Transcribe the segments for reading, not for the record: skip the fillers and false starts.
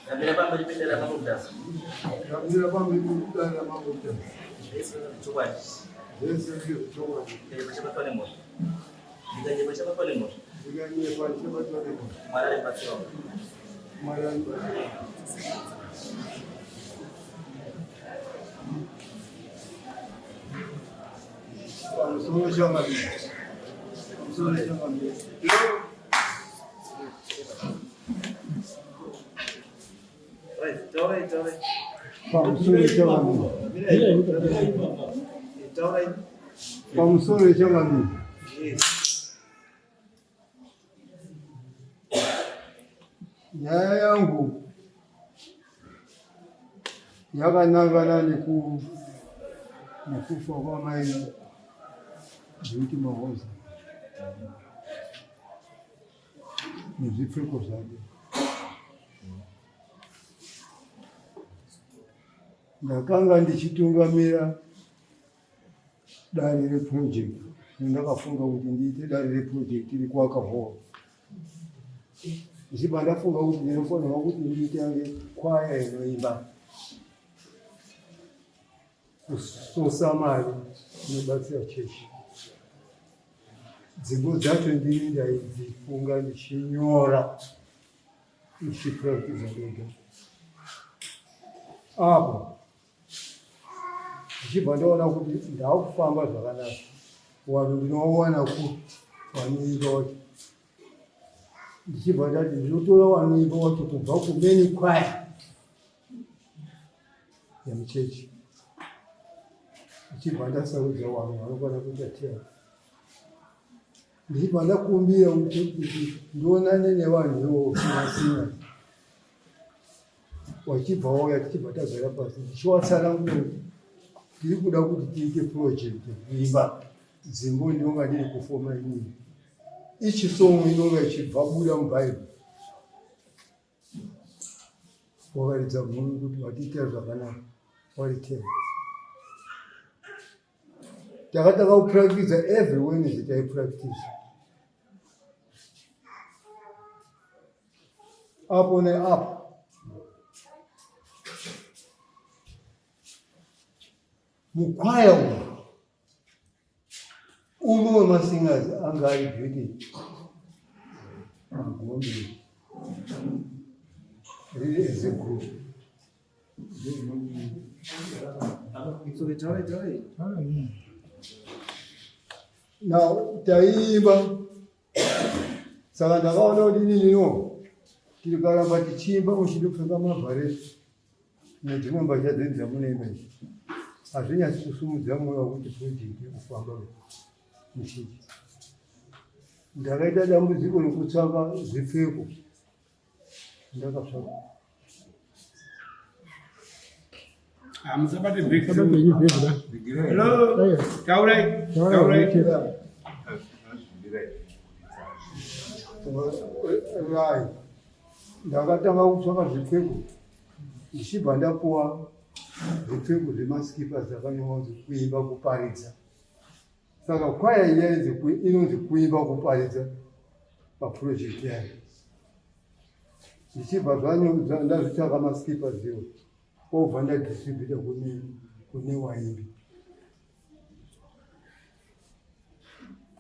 Ngamira kwamba lipendela mambo mdasa. Ngamira kwamba lipendela mambo mdasa. Yesu chukua. Yesu ndio chukua. Ndio bashaka pale moto. Ndio bashaka pale moto. Ndio pale moto. Mara pasio. Mara Solo chama. Solo chama. Pamusole chamani. Nyaya yangu yakanangana nekufa kwamai Zviti Mahoza nezvipfeko zvake. Ndakanga ndichitungamira dare reprojekti. Ndakafunga kuti ndiite dare reprojekti rekuaka hall. Ndichibva ndafunga kuti ndinofanirwa kuti ndiite kwaya inoimba kusosa mari inobatsira chechi. Dzimbo dzacho ndini ndaidzifunga ndichinyora ndichipractiza ndega. Apo ndichibva ndaona kuti ndakufamba zvakanaka. Vanhu ndinoona kuti vanoimba wacho. Ndichibva ndati ndinotora vanoimba wacho kubva kumeni kwaya yemuchechi. Ndichibva ndasarudza vanhu vanokwana kuita tera. Ndichibva ndakumbira kuti ndionane nevanhu veofinasina wachibva wauya tichibva tagara pasi ndichiwatsanangura tiri kuda kuti tiite purojekti kuimba dzimbo ndinonga ndiri kufoma inini. Ichi song inonga ichibva buda mubhaibheri. Wakaridza mhunu kuti watiitira zvakanaka waritera. Takataka kupractice every Wednesday taipractice. Apo neapo. Mukwaya umwe wemasingers anga ari British. Magombe. Really is a group. Now, taimba saka ndakaona kuti ininiwo tiri karamba tichiimba uchindopfeka mabharesi nedzimwe mbatya dzenyu dzamunoimba idzi hazvinyatsi kusumudza mwoyo wakuti purojekti kufamba muchechi. Ndakaita dambudziko rekutsvaka zvipfeko ndakatsvaka. Musabate break. Hello. Taurai. Right. Ndakatanga kutsvaka zvipfeko ndichibva ndapuwa zvipfeko zvemasikipa dzakanyorwa kuti kuimba kuparidza. Saka kwaya inonzi kuimba kuparidza papurojekti yayo. Ndichibva ndazvitsvaka masikipa ziwo obva ndadistributa kune waimbi.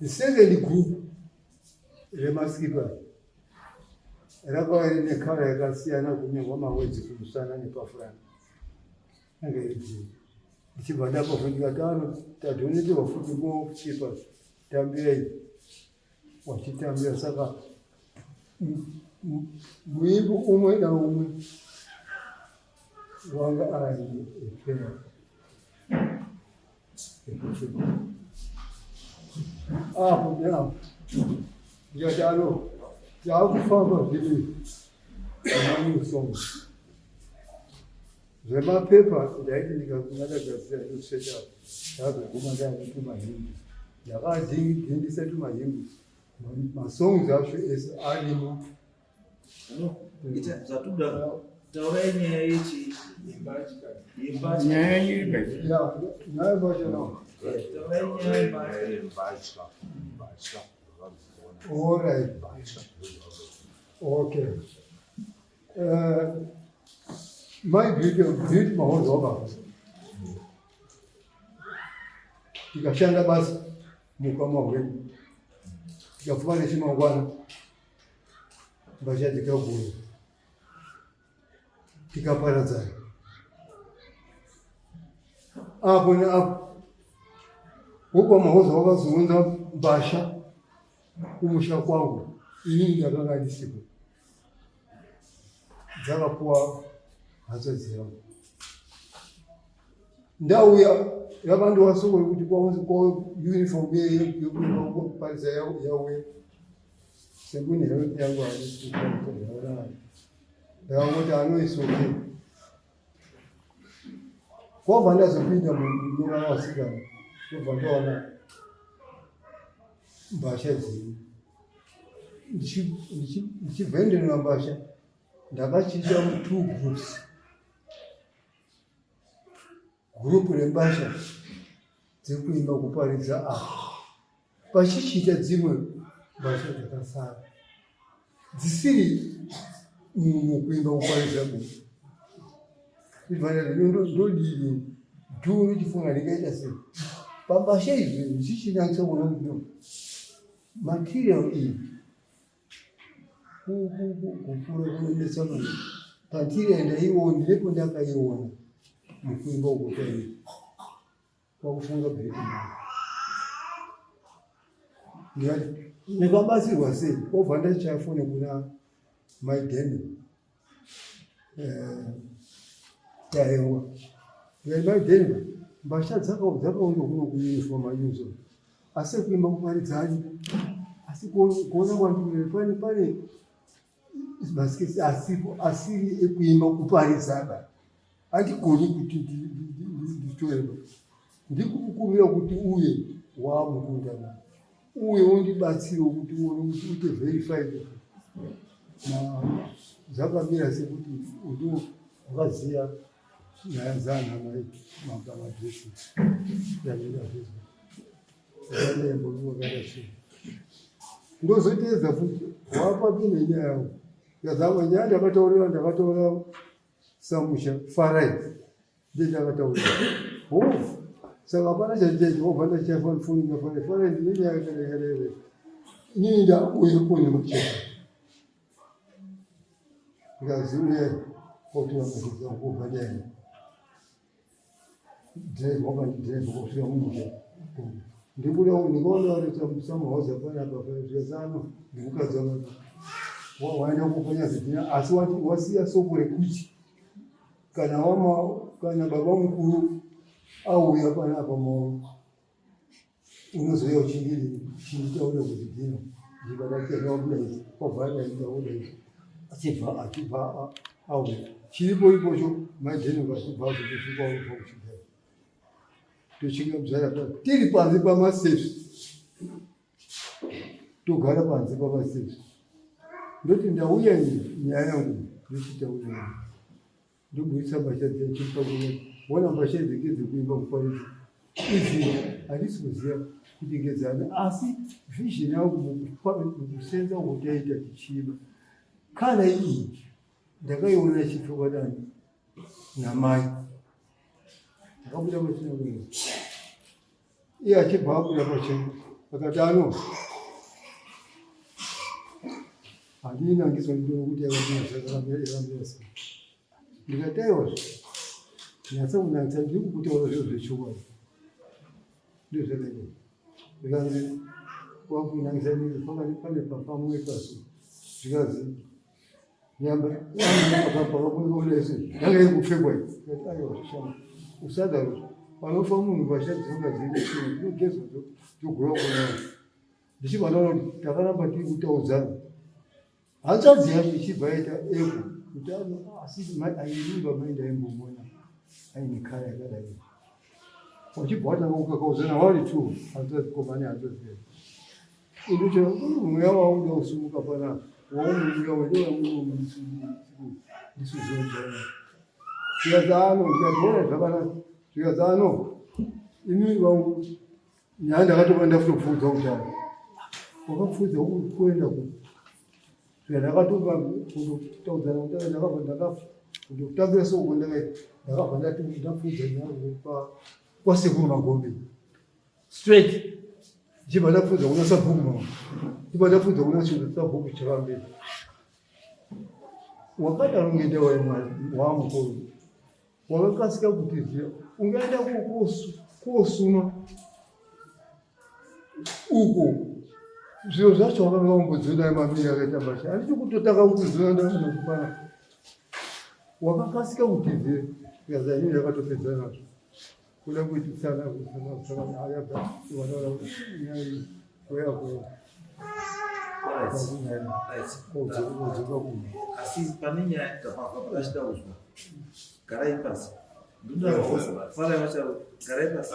The second group remasikipa rakauya rine kara yakasiyana kunyorwa mawedzi kumusana nepafurani. Anga iri bhuru. Ndichibva ndapabva ndikati tadhoneterwa futi more chipas tambirei wachitambira. Saka muimbi umwe naumwe wanga aine epena ekupfeka. Apo neapo ndikati taakufamba zviri zvemanyusongo zvemapepa. Ndaiti ndikadagadzira ndosveta ndazoguma ndaanetuma himbi ndakadhindisa tuma himbi masongs acho ese arimo. Taurai nyaya yechi Nyaya y'imba. Nyaya bacho no. All right. Okay. maivhiti mahozo wakafa tikashanda basi mukama hwedu tikafumana chimangwana mbasha tikagura tikaparadzana apo neapo wopa mahozo wakazunza mbasha kumusha kwangu inini ndakanga ndisipo dzakapuwa hanzvadzi yangu ndauya yavandu vasokore kuti uniform yekuparisa yauya sekune health yangu haisikuaa ndakangoti anoisoke kwabva ndazopinda munyora wasikana ndobva ndaona mbasha dziri ndichivhenderera mbasha ndakachiita mu2 groups. Gurupu rembasha dzekuimba kuparidza pachichiita dzimwe mbasha dzakasara dzisiri mukuimba kuparidza ndodii dhuru chifunga ndikaita sei pambasha izvi ndichinatsa kuona kuti material iyi kukura kunonetsa munhu patiri ndaiona ndipo ndakaiona mukuimba ukotani kwakufunga bheki ndikati ndikabatsirwa sei kwabva ndachafona kuna maidheni taewa ndikati maidheni mbasha dzakaunda kuno kuuniform ayuzo asi kuimba kuparidzani asi kuona kwandiri pane masikesi asipo asiri ekuimba kuparidzana andigoni kuti nditoreba ndikukumbira kuti uye wamukundana uye undibatsire kuti uone kuti uite verified na zvakamira sekuti undo wakaziya nyaya dzanhama mamadresi yanenge azvizwa aendemboluwakadasi ndozoteedza futi wapapine nyaya yangu yazama nyaya ndakataurira samusha farai ndendakataurira saka hapana chaitechi wabva ndachafanfuninga farai ndine nyaya yakadekadere inini ndabuye kune macheka ndikaziuye kotura mashika kubhadani drive wakandidrive kusvika mumusha ndikuda ndikaona kuti samahauza panapa zvezano ndikukadza waenda kuponya zidina asi wasiya soko rekuti kana baba mukuru auya panapa unozoya uchinditaura kuzidina ndikadakeaudai kwabvaadaitaudai achibva auya chiripo ipocho maidheni vachibva kusvika kuchigara tochika mzara tiri panze pamasefi togara panze pamasefi ndoti ndauya nyaya yangu ndochitaura ndobudisa mbasha dzechipauona mbasha dzenge dzekuimba kuparidza izvi handisi kuziva kuti ngedzana asi vhizheni yangu mukusenza kutaita tichiva kana iyi ndakaiona ichipfekwa dani namai akabuda pasina kuenda iye achibva abuda pachena akati handina ngisondino kuti yakambira sei ndikati aiwa nyatsa kunakisa ndiri kukutaura zviro zvechokwadi ndozvakadai ndikanzi wakunakisa ndiri pane pamwe pasi zvikazi nyamba pakapokaonese ndanga iri kupfekwa i ndikati aiwa zvishama usadaro panofa munhu vashadzoka dzine ndogezwa togura kuona ndichibva ndaona kuti takaramba tiri kutaudzana hanzvadzi yacho ichibva yaita ego kuti asi ainimba mai ndaimbomona aine kaya yakadai wachibva watanga kukakauzana wari tu hanzvadzi komane hanzvadzi indocho mweya wauda usumuka panapa waumuya wedoamunisuzojana zvikazano ndikationa zvakanaka zvikazano inini vangu nyaya ndakatova ndafutopfudza kutanga wakapfudza kuenda ku ndakatoba kutaudzana kutanga ndakabva ndakafa ndokutambira sokuoneka ndakabva ndati ndapfudza nyaya kwasekuru Magombe straight ndichibva ndapfudza kuna sabhuku ndichibva ndapfudza kuna sabhuku Chivambiri wakadaro ngende wamukuru wakakasika kutiziya ungaenda kosuma uko zviro zvacho wakakambodzona maviri akaita masha handiti kutotaka kuzoona ndaanokupana wakakasika kutiziya ikazanyini yakatopedza nazvo kuda kuitisana ayabva wanaona nyaya koyakoya asi pane nyaya pakachida kuzwa garai pasi garai pasi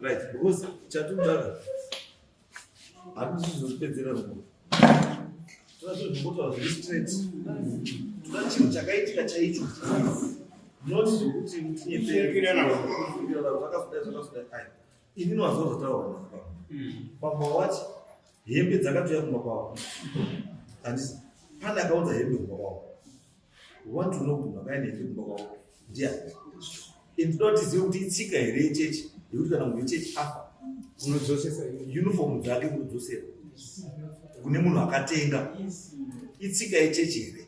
right because chatudara hatizozopedzera ruko tozvototaura zviri straight toda chinhu chakaitika chaicho not zvokuti zvakasudai inini wazozotaura pamwe wati hembe dzakatoya kumba kwavo handisi pane akaudza hembe kumba kwavo want to know kuti makaenda hembe kumba kwavo ndiani ndinoda tizive kuti itsika here yechechi yekuti kana munhu wechechi afa unodzosesa uniform dzake unodzosera kune munhu akatenga itsika yechechi here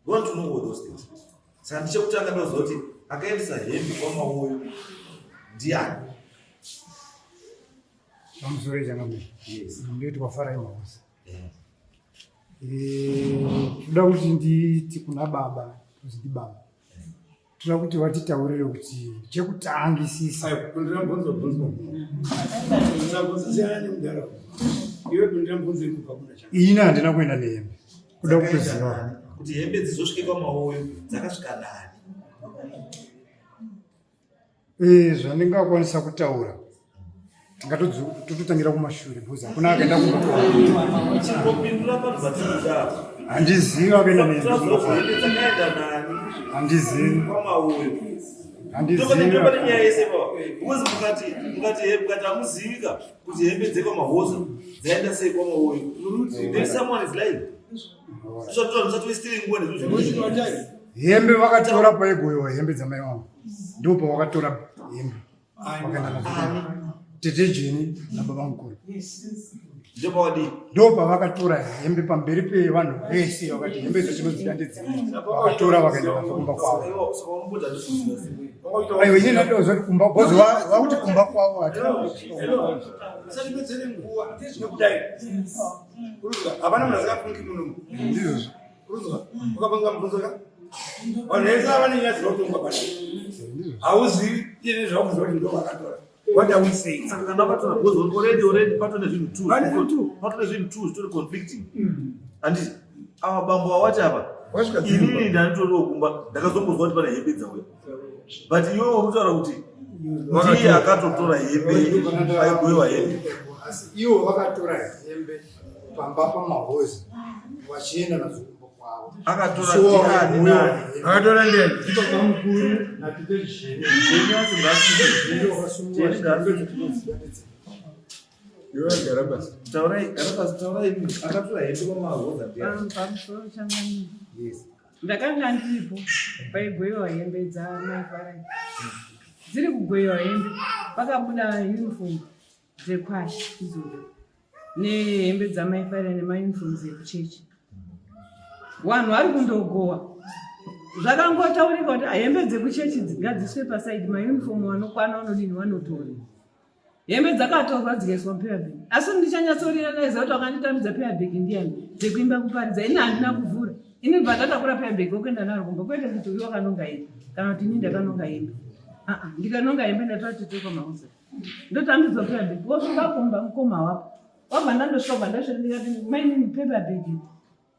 want to know all those things saka ndichekutanga ndoziva kuti akaendesa hembe kwamauyo ndiani Vamuzore changamwe. yes Ndeti kwafara imahosa. Toda kuti nditi kuna baba, kuti baba. Toda kuti vatitaurire kuti chekutangisisa. Kundira mbonzo. Ndinabonzana nemudara. Iwe kundira mbonzo ikupa kuna changa. Ina handina kuenda nehembe. Kuda kutoziva. kuti hembe dzizosvike kwamauyo dzakasvika nani zvandingakwanisa kutaura ngatotangira kumashure bhuza hakuna akaenda chingopindura panhu vatinoda handizivi akaenda hembe dzakaenda nani handizivi kwamauyo handizivi ndopane nyaya yese because mukati hamuzivika kuti hembe dzekwamahosa dzaenda sei kwamauyo then someone is lying hembe vakatora paigoyiwa hembe dzamai vangu ndo pavakatora hembe vakaenda nadzo tete jeni nababa mukuru ndo pavakatora hembe pamberi pevanhu vese vakati hembe dzechinodzida ndedzimwe vakatora vakaenda nadzo kumba kwavo aiwa ini ndadozoti kumba bhozi vakuti kumba kwavo Usatipedzere nguwa nekudai. Hapana munhu asikafungi muno. ndizvozvo Kuruzwa. Ukabanga mubvunzo ka? Vanhu vese vane nyaya dzinotonga pasi. Hauzivi ine zvakuzwa kuti ndo vakatora. What are we saying? Saka kana vatora because already patone zvinhu Vane two two. patone zvinhu two zvitori conflicting handiti ava bambo avati apa Wasvika inini ndanitoriwo kumba ndakazombozwa kuti pane hembe dzauya but iwewe urikutaura kuti ndiye akatotora hembe aigoyiwa hembe asi ivo vakatora hembe pamba pamahozi vachienda nadzo kumba kwavo akatora ndiani nani Akatora ndeni. baba mukuru natete jeni jeni yacho ndo vakasungwa Iwe gara basi. taurai akatora hembe kwamahoza ndiani pamusoro changu yes ndakanga ndiripo paigoyiwa hembe dzamaifarai dziri kugoyiwa hembe pakabuda uniform dzekwashi izodzo nehembe dzamaifarai nemauniforms ekuchechi vanhu vari kundogowa zvakangotaurika kuti hembe dzekuchechi ngadziswe pasaidi mauniform vanokwana vanodini vanotora hembe dzakatorwa dzikaiswa mupepabhegi asi ndichanyatsorira naiziva kuti wakanditambidza pepabhegi ndiani dzekuimba kuparidza ini handina kuvhura ini bva ndatakura pepabhegi okuenda naro kumba kwete kuti uyu wakanonga hembe kana kuti ini ndakanonga hembe ndikanonga hembe ndatatotekwa mahuza ndotambidzwa pepabhegi wosungakumba mukoma wapo wabva ndandosvika bva ndasvika ndikati mainini pepabhegi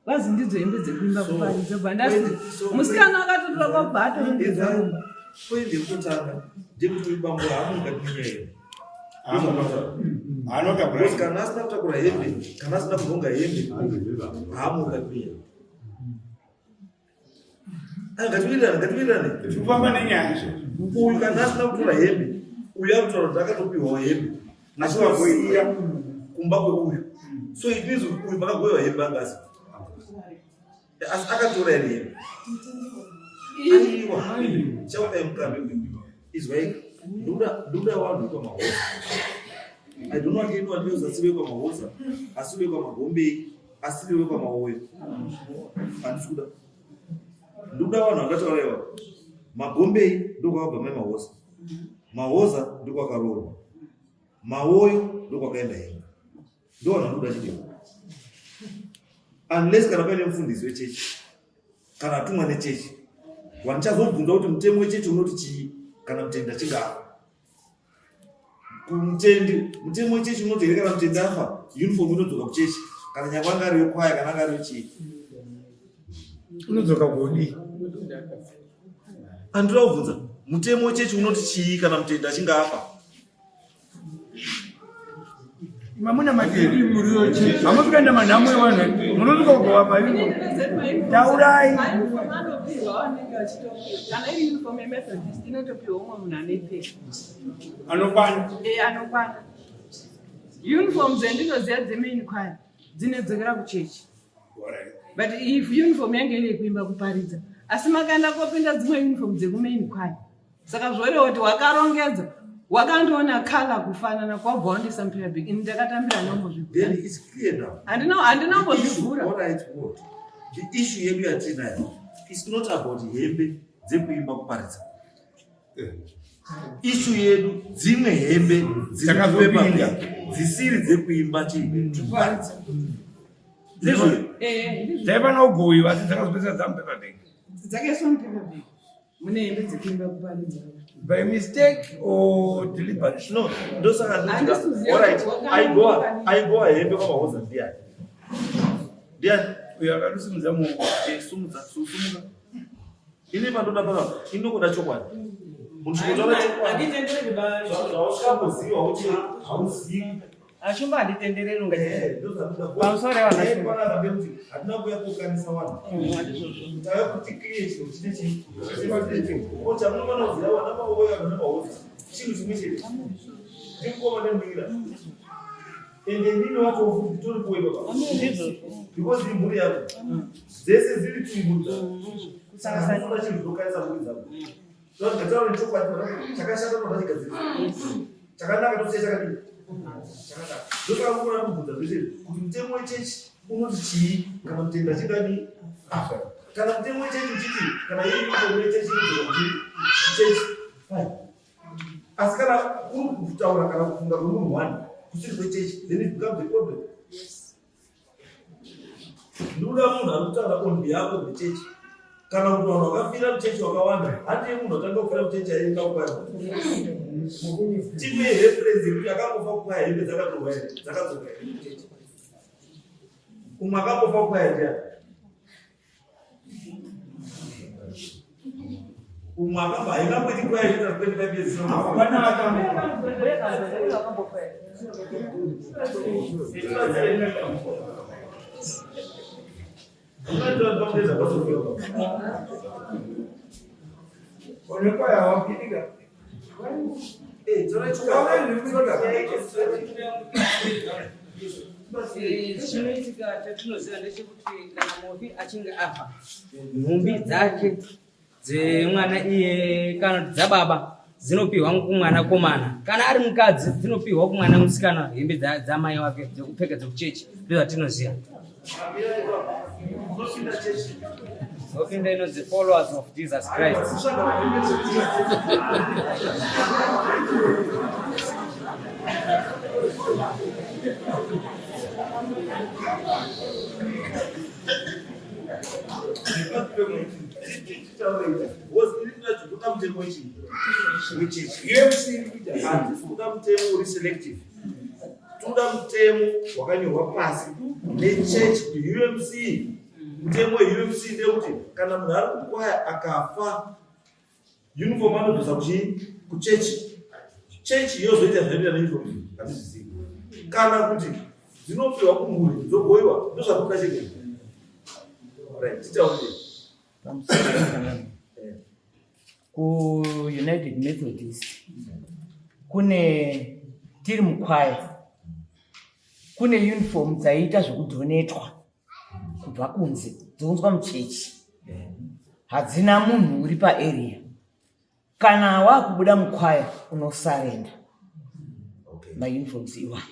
vazi ndidzo hembe dzekuimba kuparidza bva ndasvika musikana akatotora kwabva atorongedza rumba poende yekutotanga ndekuti bambo haamungatinyaya Anotagura. kana asina kutakura hembe kana asina kuronga hembe haamungatinyaya ngatiwirirane Tikufamba nenyaya. uyu kana asina kutora hembe uyu akutaura kuti akatopiwawo hembe asi wagoiya kumba kweuyu so it means uyu pakagoyiwa hembe angasi Asi akatora ere aiwa chaupai mukambe izwai ndoda wanhu kwamahosa. I do not know what news asiwe kwa mahosa, asiwe kwa magombe, asiwe kwa maoyo. Andisuda. Ndoda wanhu angatarewa. Magombe ndo kwabva mai mahosa. Mahosa ndo kwakarorwa. Maoyo ndo kwakaenda henga. Ndo wanhu ndoda chidini. Unless kana paine mufundisi wechechi kana atumwa nechechi wanichazobvunza kuti mutemo wechechi unoti chii kana mutenda chingafa. Mutemo wechechi unoti here kana mutenda afa uniform inodzoka kuchechi kana nyangwe anga ariyo kwaya kana anga ariyo chii unodzoka kodi. Andira kubvunza mutemo wechechi unoti chii kana mutenda chingafa. Mamuna matiri muriyo che. Amapikanda manamwe wana. Munozuka kwa maiko. Taurai. Kana iri uniform yemethodist inotopiwa umwe munhu anepfeka. Anokwana. Anokwana. Uniform dzendinoziva dzemain choir dzinedzokera kuchechi. But if uniform yange iri kuimba kuparidza, asi makaenda kopinda dzimwe uniform dzekumain choir. Saka zvorewo kuti wakarongedza wakandoona kala kufanana kwabva wandisa mpira big ini ndakatambira nombozvivhura. Then it's clear now. Handinambozvivhura. All right, what? The issue yedu yatinayo is not about hembe dzekuimba kuparidza. Issue yedu dzimwe hembe dzakazopinda dzisiri dzekuimba kuparidza. Dzaivanogoi vasi dzakazopesa dzamupepa big. Dzakaiswa mupepa big. Mune hembe dzekuimba kuparidza. By mistake or deliberately? No, those are all right. I go ahead because I wasn't there. There, We are going to see them. Sumuza. Ini madonna baba, ino kuda chokwa. Munchikotola chokwa. Anditenderere ba. Zaushikamuziwa uchi hauziwi. Ashumba anditenderere ungaje. Pamusore Pamusore wana. Pana ngabeuti, atina kuya kukanisa wana. Tayo kuti create uchitechi. Ocha munobana uziya wana paoya kana paoza. Chinhu chimwe. Ndikoma ndemira. Ende ndino wacho ufundi tori kuweba baba. Because the muri yako. Zese zili tuibuta. Saka sana chinhu chokaisa muri zako. Ndio ngatao ni chokwa chakashaka ndo ndachigadzira. Chakanaka tose chakadini. Ndoka mukona kubvunza zvese kuti mutemo wechechi unoti chii kana mutenda chingadi afa. Kana mutemo wechechi uchiti kana iri mutemo wechechi inozoka kuti chechi fine. Asi kana uri kutaura kana kufunga kwemunhu wani kusiri kwechechi then it becomes a problem. Ndoda munhu anotaura on behalf of the church. Kana kuti vanhu vakafira muchechi wakawanda hatiye munhu atanga kufira muchechi aenda kukwaya. Tipe reference yekuti akambofa kukwaya hembe dzakatorwa here dzakadzoka here muchechi. Umwe akambofa kukwaya ndiani? Umwe akamba haingamboiti kukwaya here 25 years. Hapana akambofa. Onekwaya wakidiga. Chinoitika chatinoziva ndechekuti kana mufi achinge afa nhumbi dzake dzemwana iye kana dzababa dzinopiwa kumwana komana, kana ari mukadzi dzinopiwa kumwana musikana hembe dzamai wake dzekupfeka dzekuchechi. Ndizvo zvatinoziva. Zopinda inonzi followers of Jesus Christ. Toda mutemo wakanyorwa pasi nechurch UMC. Mutemo weUMC ndekuti kana munhu ari kukwaya akafa uniform anodzosa kuchechi. Chechi yozoita zvinoita neuniform hatizvizivi. Kana kuti dzinopiwa kumhuri dzogoiwa ndozvakuda chege. Right, titaure. Ku United Methodist kune tiri mukwaya kune uniform dzaiita zvekudhonetwa kubva kunze dzounzwa muchechi, hadzina munhu uri paarea. Kana wakubuda mukwaya unosarenda mauniforms iwayo.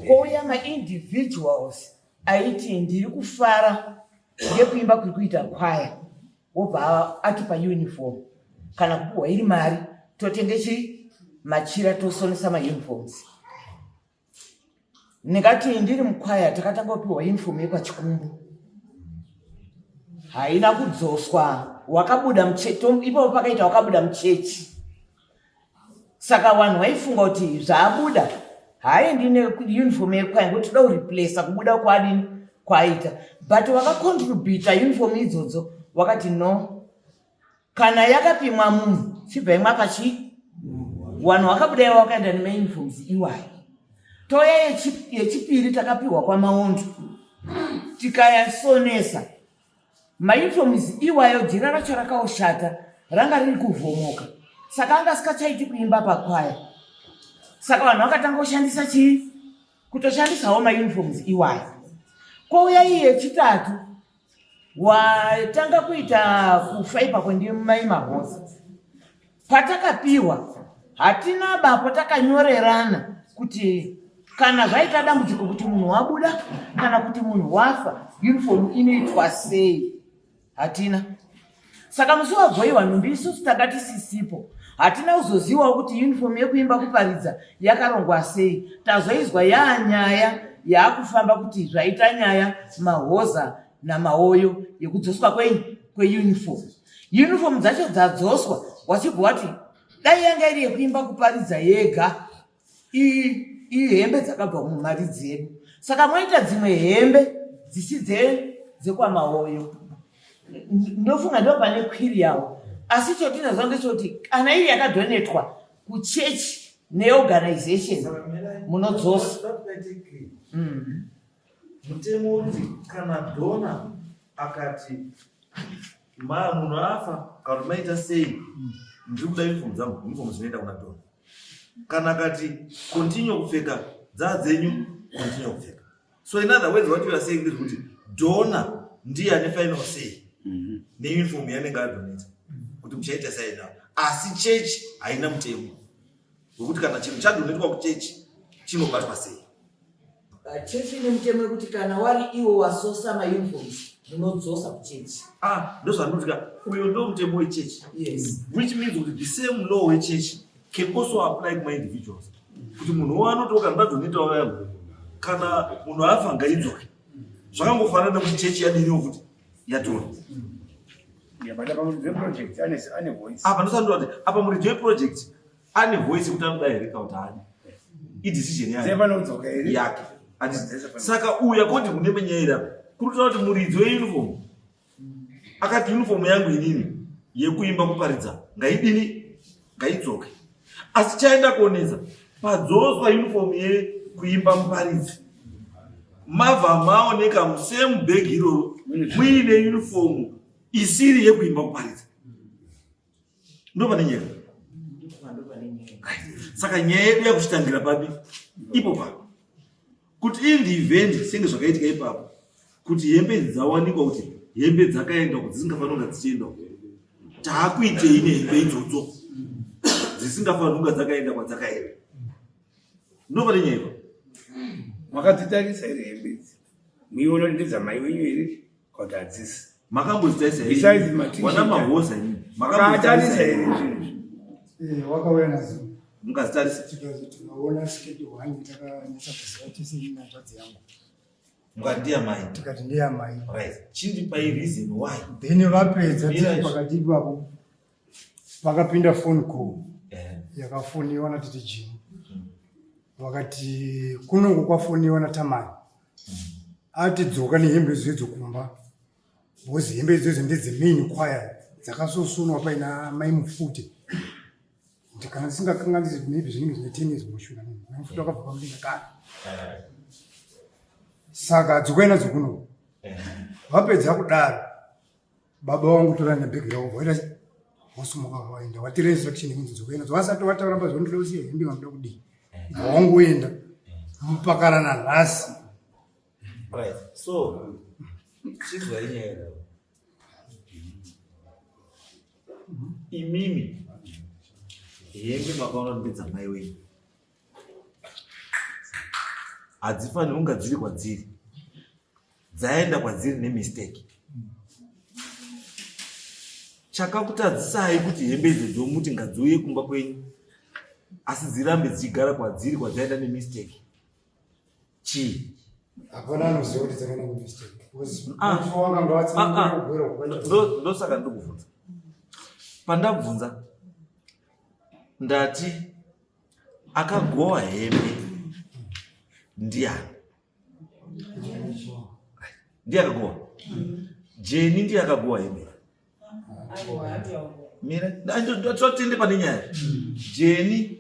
Kouya maindividuals aiti ndiri kufara ngekuimba kuri kuita kwaya, wobva atipa uniform kana kupiwa iri mari totenge machira tosonesa mauniforms. Ndingati ndiri mukwaya takatanga kupiwa uniform yepachikumbu, haina kudzoswa, wakabuda muchechi, ipo pakaita wakabuda muchechi. Saka vanhu vaifunga kuti zvaabuda haendi neuniform yekwaya ngokuti toda kureplace kubuda kwadini kwaita, but wakacontributa uniform idzodzo wakati no, kana yakapimwa munhu chibva imwa pachi vanhu vakabuda ivo wakaenda nemauniforms iwayo. Toya yechipiri takapiwa kwamaondo tikayasonesa mauniforms iwayo, jira racho rakaoshata, ranga riri kuvhomoka, saka anga sikachaiti kuimba pakwaya. Saka vanhu vakatanga kushandisa kutoshandisawo mauniforms iwayo. Kouya iyi yechitatu watanga kuita kufaipa kwendimai mahosi. Patakapiwa hatina bapo takanyorerana kuti kana zvaita dambudziko kuti munhu wabuda kana kuti munhu wafa uniform inoitwa sei, hatina. Saka musi wabhoiwa nhumbi isusu tanga tisisipo, hatina kuzozivawo kuti uniform yekuimba kuparidza yakarongwa sei. Tazoizwa yaanyaya yaakufamba kuti zvaita nyaya mahoza namaoyo yekudzoswa kweuniform. Uniform dzacho dzadzoswa wachibva wati dai yanga iri yekuimba kuparidza yega, iyi hembe dzakabva mumari dzedu. Saka mwaita dzimwe hembe dzisi dzekwamaoyo. Ndofunga ndo pane kwiri yawo, asi chotinazwa ndechoti kana iyi yakadonetwa kuchechi neorganization munodzosa. Mutemo uti kana dona akati munhu afa kana maita sei ndiri kuda uniform dzangu, uniform dzinoenda kuna dona. Kana akati continue kupfeka dzenyu, continue kupfeka. So in other words what you are saying is kuti dona ndiye ane final say neuniform yanenge adoneta kuti muchaita sei nawo, asi chechi haina mutemo wekuti kana chinhu chadonetwa kuchechi chinobatwa sei. Chechi ine mutemo wekuti kana wari iwo wasosa mauniforms unodzosa kuchechi. Ndozvandinotika uyo ndo mutemo wechechi. Yes. Which means kuti the same law wechechi can also apply to my individuals. Kuti munhu wanotoka ndadonetawo yangu kana munhu afa ngaidzoke. Zvakangofanana kuti chechi yadiniwo kuti yatora. Apa ndosandoti apa muridzi weproject ane voice kuti anoda here kana kuti haana. Idecision yake. Saka uya koti kune menyera kurutaura kuti muridzi weuniform akati uniform yangu inini yekuimba kuparidza ngaidini ngaidzoke, asi chaenda kuonesa padzoswa uniform yekuimba muparidzi mabva maoneka musemu bhegi iroro muine uniform isiri yekuimba kuparidza. Ndo pane nyaya. Saka nyaya yedu yakuchitangira papi ipo papo kuti indi event senge zvakaitika ipapo kuti hembe dzawanikwa kuti hembe dzakaenda kuti dzisingafanira dzichienda taakuitei nehembe idzodzo dzisingafanira dzakaenda kwadzakaenda. Ndo pane nyaya. Makadzitarisa here hembe idzi muiona ndedzamai wenyu here kuti hadzisi makambodzitarisa here wana mahoza ini makadzitarisa here wakauya nazo mukazitarisa tikaona sketi 1 takanesa kuziva tese inazvadzi yangu mukandiya mai tikati ndiya mai right chindipai reason why then vapedza tiri pakati ipapo vakapinda phone call yakafoniwa natiti jini wakati kunongo kwafoniwa natamani ati dzoka nehembe zvedzo kumba bozi hembe idzodzo ndedzemain kwaya dzakasosunwa paina mai mufute ndikana ndisingakanganisi maybe zvinenge zvine tennis mushuna mufute wakabva pamulinga kare saka dzokaina dzokuno vapedza kudaro baba wangu tora nebhegi ravo vaita wasumuka vaenda wati resurrection inzi dzokaina dzovasati vatauramba zvondoda kusiya hembe vandoda kudii wangoenda mupakarana nhasi Right. So chizwa inyaya imimi hembe makaona ndedza mai wenyu hadzifaniri kunga dziri kwadziri, dzaenda kwadziri nemistake. Chakakutadzisai kuti hembe idzi dzomuti ngadziuye kumba kwenyu asi dzirambe dzichigara kwadziri kwadzaenda nemistake. Chii? Hapana anoziva kuti dzakaenda nemistake. Ndosaka ndikubvunza. Pandabvunza ndati akagowa hembe ndiani? Ndiye akagowa. Jeni ndiye akagowa hembe. Mira, totende pane nyaya. Jeni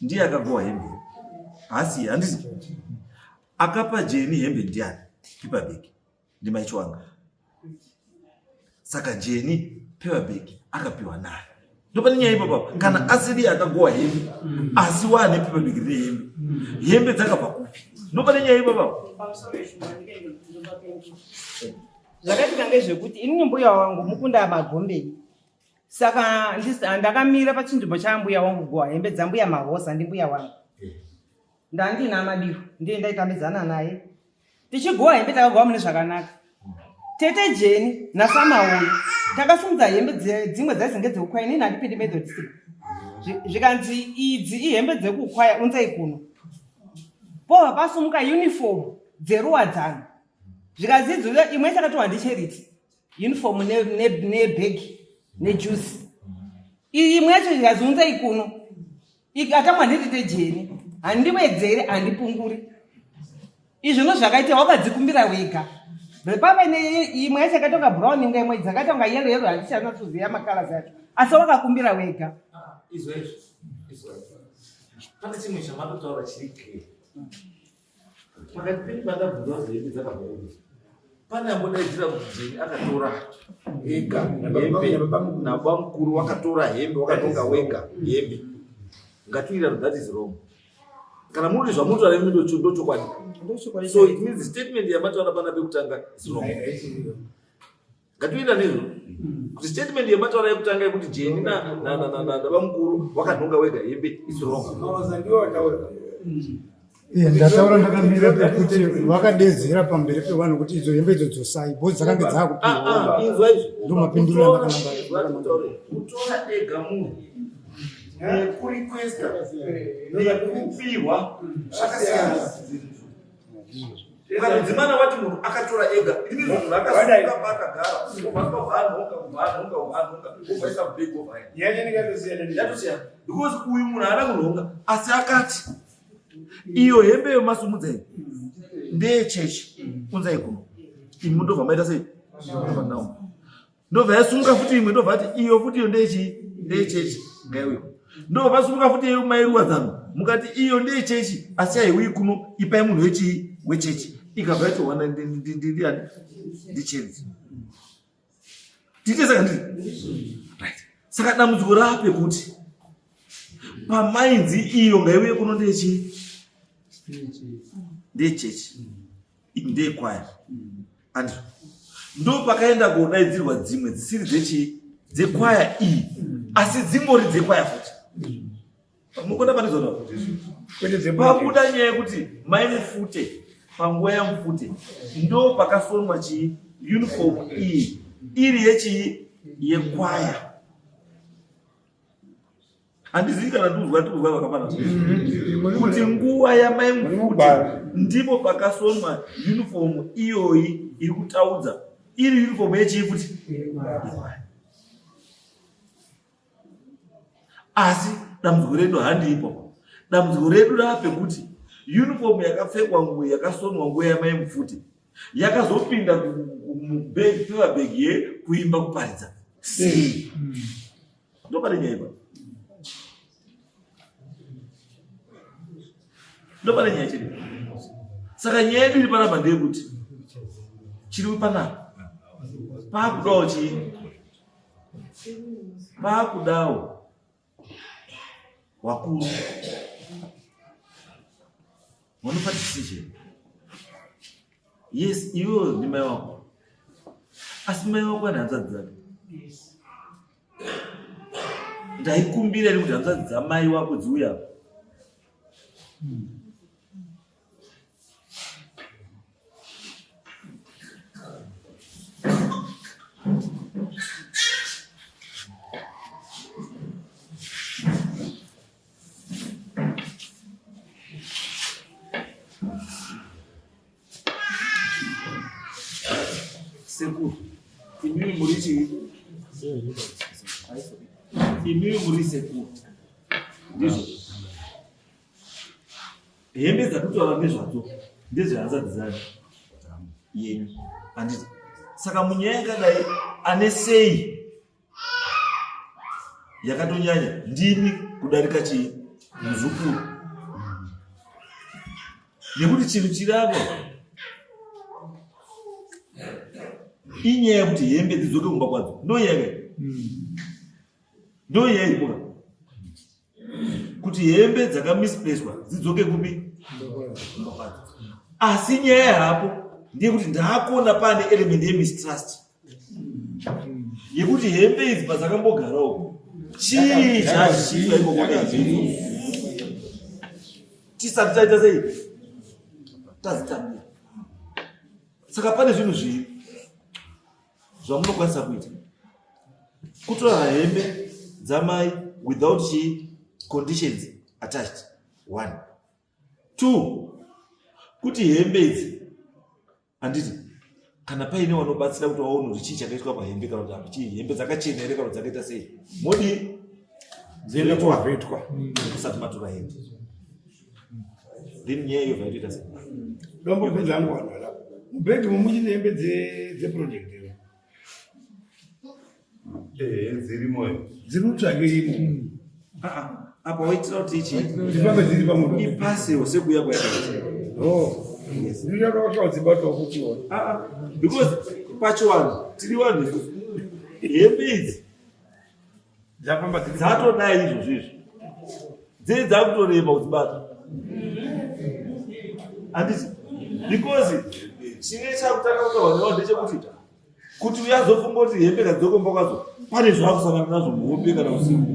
ndiye akagowa hembe. Asi handisi. Akapa Jeni hembe ndiani? Paper bag. Ndimaichwanga. Saka Jeni paper bag akapiwa naye. Ndopane nyaya ipapo. Kana asiri akagowa hembe, asi wane paper bag rehembe. Hembe dzakabva kupi? Ndopane nyaya ipapo. Zvakatika ngezvekuti ini mbuya wangu mukunda Magombe. Saka ndakamira pachinzvimbo chambuya wangu gowa hembe dzambuya Mahosa ndimbuya wangu. Ndandina Madiru ndiye ndaitambidzana naye. Tichigowa hembe takagowa mune zvakanaka. Tete Jeni naSamaoni takasimudza hembe dzimwe dzaizinge dzekukwaya ini handipindi Methodist. Zvikanzi idzi ihembe dzekukwaya unzai kuno. Pova pasumuka uniform dzeruwadzano. Zvikazidzwa imwe takatwa ndiCharity uniform nebag nejuice. Imwe yacho zvikaziunza ikuno. Ikatamwa nditete Jeni handimwedzere handipunguri. Izvo zvakaita wakadzikumbira wega. Pave neimwe yacho yakatonga brown imwe dzakatonga yellow handichanatsoziva makala dzacho. Asi wakakumbira wega. Izvo. Pane chimwe chamatotaura chiri clear. Pakati penyu pandabvunza kuti hembe dzakabva kupi. Pane ambodaidzira kuti Jeni akatora ega hembe nabamukuru wakatora hembe wakatonga wega hembe. Ngatiira that is wrong. Kana muri zvamutora ndochokwadi. So it means the statement yamataura pana pekutanga is wrong. Ngatiira nezvo. The statement yamataura yekutanga yekuti Jeni nabamukuru wakatonga wega hembe is wrong. Ndataura ndakamira pekuti vakadedzera pamberi pevanhu kuti idzo hembe idzo dzosai bhozi dzakange dzakupiwa. Inzwa izvo. Ndo mapindiro akananga. Kutora ega munhu nekurikwesta nekupihwa zvakasiyana. Ukadzimana wati munhu akatora ega, ini munhu akasuka pakagara, vanhu ukaisa big over here. Yatosiyana. Because uyu munhu haana kunhonga, asi akati iyo hembe yomasumudza iyi ndeyechechi unzai kuno. Imwe ndobva maita sei? Ndobva yasunga futi imwe ndobva ati iyo futi iyo ndeyechechi ngaiuye. Ndobva pasumuka futi mairuwadzano mukati iyo ndeyechechi asi haiuyi kuno ipai munhu wechechi. Ikabva yatowana ndiCharity. Tite saka ndiri. Right. Saka dambudziko rape kuti pamainzi iyo ngaiuye kuno ndeyechechi. Ndeyekwaya. Andro. Ndo pakaenda kodaidzirwa dzimwe dzisiri dzekwaya iyi asi dzingori dzekwaya futi. Mukonda panizona. Pabuda nyaya yekuti mai Mufute panguva yaMufute ndo pakasonwa uniform iyi iri yekwaya. Handizivi kana nduzwa vakapana kuti nguva yamai Mufute ndipo pakasonwa uniform iyoyi iri kutaudza iri uniform yechii futi. Asi dambudziko redu handipo. Dambudziko redu rapekuti uniform yakapfekwa yakasonwa nguva yamai Mufute yakazopinda paper bag kuimba kuparidza. Sei? Ndopane nyaya ipa. Ndopane nyaya chiri. Saka nyaya yedu iri panapa ndeyekuti chiri panapa pakudawo pakudawo wakuru wanopa decision Yes, iwewe ni mai wako. Asi mai wako ane hanzvadzi dzake. Ndaikumbira kuti hanzvadzi dzamai wako dziuya. Sekuru, imimi muri sekuru. Ndizvo. Hembe dzakutaura nezvadzo ndezvehanzvadzi dzake yenyu. Handiti. Saka munyaya yakadai ane sei yakatonyanya ndini kudarika muzukuru. Nekuti chinhu chiri apa inyaya yekuti hembe dzidzoke kumba kwadzo. Ndoinyaya iripoka kuti hembe dzakamisplacedwa dzidzoke kupi kumba kwadzo. Asi nyaya hapo ndeyekuti ndakuona pane element yemistrust yekuti hembe idzi padzakambogarawo chii zvazvichiitwa ikokoka tisati taita sei tazitambira. Saka pane zvinhu zviri zvamunokwanisa kuita: kutora hembe dzamai without conditions attached. 1. 2. Kuti hembe idzi handiti kana paine wanobatsira kuti waone kuti chii chakaitwa pahembe kana kuti chii hembe dzakachena here kana dzakaita sei modi dziende kuwavhetwa kusati matora hembe. Then nyaya iyo vaitoita sei dombo bvenzangu vanhu mubhegi mumuchine hembe dzeproject dzirimoyo dzinotsvake imo apa waitira kuti ichi dzifambe dziri pamoto ipasewo sekuya kwayakaita. ndinotaakadzibatwa kuchiona Because pacho vanhu tiri vanhu hembe idzi dzafamba dzatodai izvozvizvi dzei dzakutorema kudzibata. Handiti because chine chakutanga kutaura nevanhu ndechekuti kuti uyazofunga kuti hembe kadzokomba kwadzo pane zvaakusangana nazvo muhope kana usiku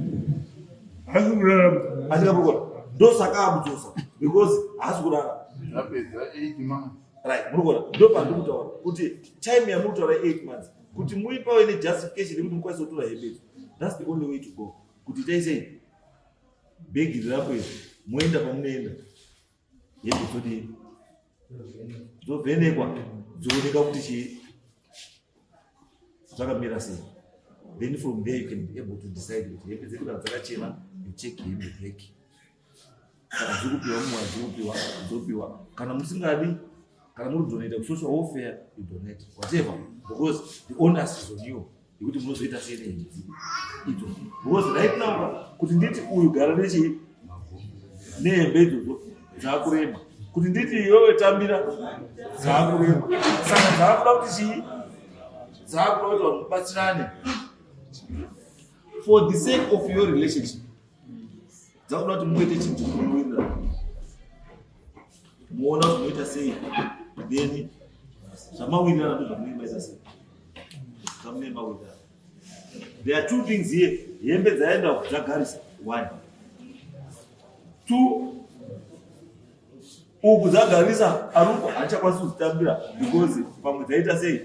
hasi kurarama atikapokona ndosaka amudzosa because haasi kurara. Right, munokona ndopandi kutaura kuti time yamutaura 8 months kuti muipawe nejustification yekuti mukwanise kutora hembe. That's the only way to go. Kuti taisei bhegi rirapo izvi moenda pamunoenda hembe dzodini dzovhenekwa dzooneka kuti chii zvakamira sei. Then from there you can be able to decide kuti hembe dzedu kana dzakachena you check hembe bhegi kana dzikupiwa mumwe dzikupiwa kana musingadi kana muri donate kusocial welfare you donate whatever because the onus is on you yekuti munozoita sei nehembe idzo. Because right now kuti nditi uyu gara nehembe idzodzo dzakurema kuti nditi iwewe tambira dzakurema saka dzakuda kuti chii dzakuda kuti vanhu mubatsirane for the sake of your relationship. Dzakuda kuti muite chinhu chinowirirana muona kuti munoita sei then zvamawirirana ndo zvamunoita sei zvamunoemba wirirana. There are 2 things here. Hembe dzaenda kudzagarisa 1. 2 uku dzagarisa aruko achakwanisi kudzitambira because pamwe dzaita sei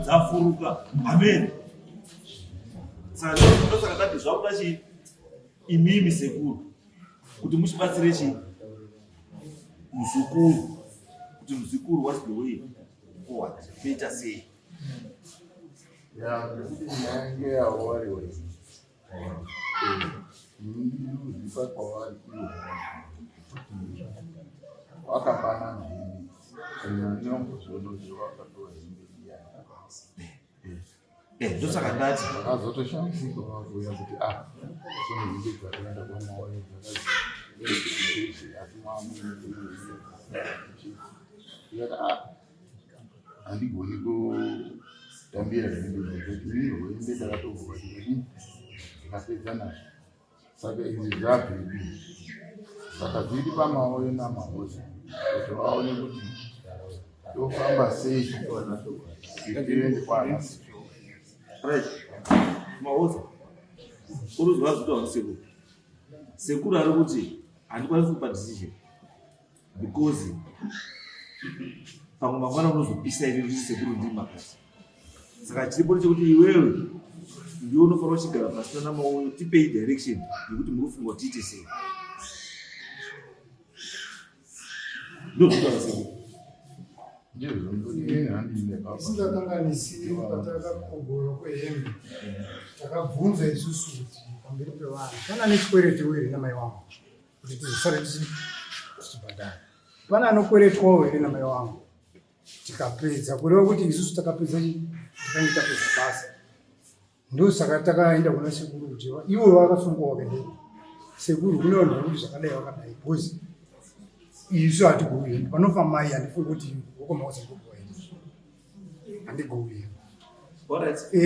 dzafuruka. Amen. Saka ndosaka zvakuda chii imimi sekuru kuti muchibatsire chii muzukuru kuti muzukuru what's the way forward toita sei. Ngekuti nyange yawariwe ndizipa kwavari iyo wakafanana hini kunyanyambozvonoziwakatora himbe iya ndosaka ndati akazotoshambidzika vakuya kuti kune himbe dzakaenda kwamawayo asi mwamuiaa handigoni kutambira hembe dzekuti hembe dzakatovuka dzikapedza nazvo. Saka izvi zvabhedi saka zviri pamaoyo namahosi kuti vaone kuti Tofamba sei ndiende kwana. Right. Maoza. Uruzwa kuti wasekuru. Sekuru ari kuti handikwanisi kupa decision. Because pamwe mangwana unozopisa ine kuti sekuru ndiri makasi. Saka chiripo chekuti iwewe ndiwe unofanira kuchigara pasi namauyo tipei direction yekuti murufunga kuti tiite sei. Ndozvitaura sekuru. Isingakanganisiri patakakogorwa kwehembe takabvunza isusu kuti pamberi pevanhu pana nechikweretwa here namai wangu kuti tizosare tichibhadhara, pana anokweretwawo here namai wangu. Tikapedza kureva kuti isusu takapedza tikange tapedza basa, ndosaka takaenda kuna sekuru kuti ivo vakasungwa vakadai sekuru kune vanhu vari kuti zvakadai vakadai bhozi isu hatigouenda panofa mai handifuni kuti wokomausakugoenda handigouenda.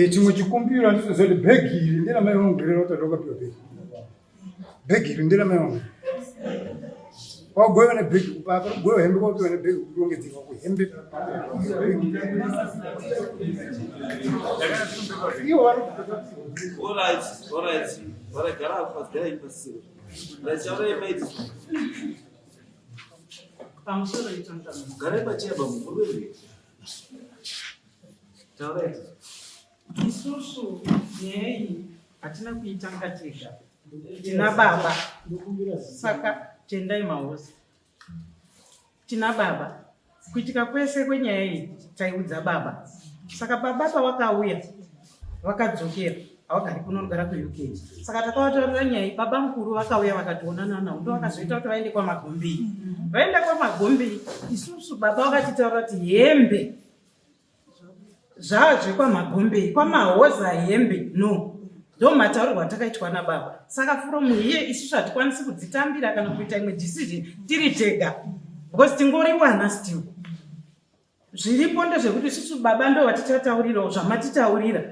Chimwe chikumbiro handizozoti bhegi iri ndera mai vangu rero tatokapiwa bhegi iri ndera mai vangu wagoiwa nebhegi kupapa goiwa hembe kwapiwa nebhegi kurongedzeka kuhembe iwo isusu nyaya iyi hatina kuitanga tega, tina baba. Saka tendai Mahosi, tina baba. Kuitika kwese kwenyaya iyi taiudza baba. Saka baba pavakauya vakadzokera havagari kunogara kuUK. Saka takavatorera nyaya iyi. Baba mukuru vakauya vakationana navo ndo vakazoita kuti vaende kwaMagombe. Vaenda kwaMagombe isusu baba vakatitaura kuti hembe zvazve kwaMagombe, kwaMahoza hembe no, ndo mataurirwo atakaitwa nababa. Saka from here isusu hatikwanisi kudzitambira kana kuita imwe decision tiri tega, because tingoriwana still. Zviripo ndezvekuti isusu baba ndo vatitataurirawo zvamatitaurira